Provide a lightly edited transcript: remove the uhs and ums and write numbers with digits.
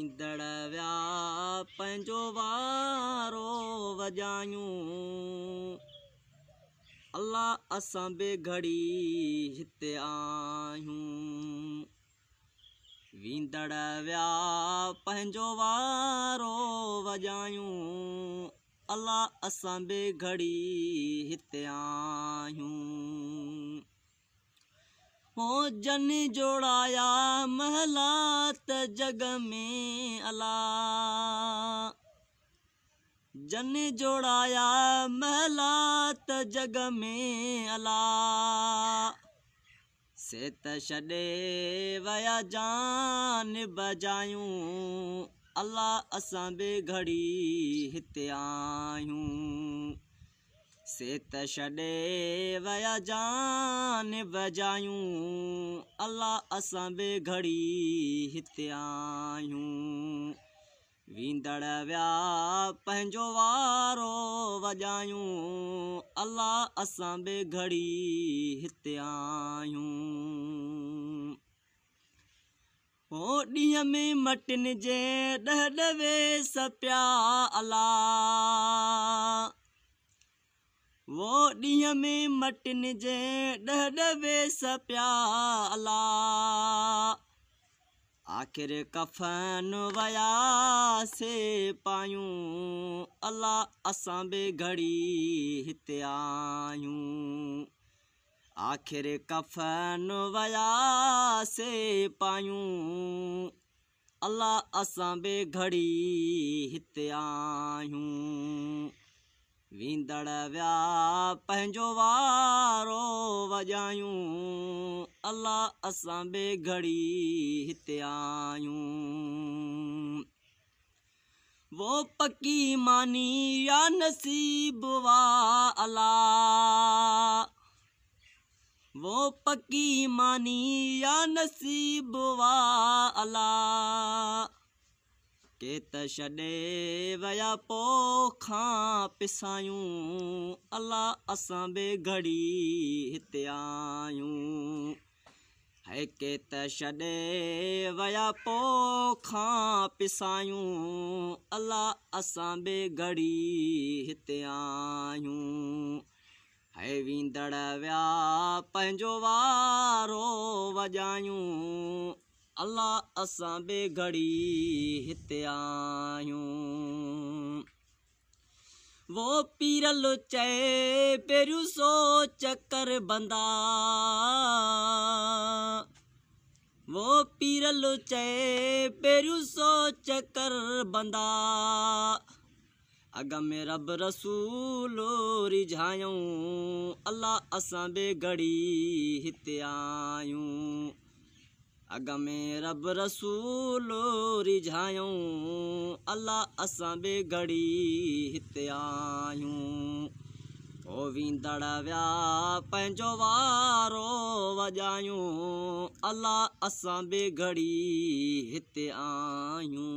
वींदड़ विया पंहिंजो वारो वॼायूं। अल्लाह असां बे घड़ी हिते आहियूं। वींदड़ विया पंहिंजो वारो वॼायूं। अल्लाह असां बे घड़ी हिते आहियूं। हो जन जोड़ाया महलात जग में अल्लाह। जन जोड़ाया महलात जग में अल्लाह। से त छॾे वया जान बजायूं। अल्लाह असां बे घड़ी हिते आहियूं। से त छॾे वया जान बजायूं। अल्लाह असां बे घड़ी हिते आहियूं। वींदड़ विया पंहिंजो वारो वॼायूं। अल्लाह असां बे घड़ी हिते आहियूं। हो ॾींहं में मटिन जे ॾह ॾवे सपिया अल्लाह। वो ॾींहं में मटिन जे ॾह ॾवे सपिया अल्लाह। आख़िर कफ़न वया से पायूं। अल्लाह असां बे घड़ी हिते आहियूं। आख़िर कफ़न वया से पायूं। अल्लाह असां बे घड़ी हिते आहियूं। वींदड़ विया पंहिंजो वारो वॼायूं। अल्लाह असां बे घड़ी हिते आहियूं। वो पकी मानी या नसीब वा अल्लाह। वो पकी मानी या नसीब वा अल्लाह। के त छॾे वया पोखां पिसायूं। अल्लाह असां बे घड़ी हिते आहियूं। है के त छॾे वया पोखां पिसायूं। अल्लाह असां बे घड़ी हिते आहियूं। है वींदड़ विया पंहिंजो वारो वॼायूं। अल्लाह असां बे घड़ी हिते आहियूं। वो पीरल चए पहिरियों सोच कर बंदा। वो पीरल चए पहिरियों सोच कर बंदा। अग में रब रसूल रिझायूं। अल्लाह असां बे घड़ी हिते आहियूं। अग में रब रसूल रिझायूं। अल्लाह असां बे घड़ी हिते आहियूं। ओ वींदड़ विया पंहिंजो वारो वॼायूं। अल्लाह असां बे घड़ी हिते आहियूं।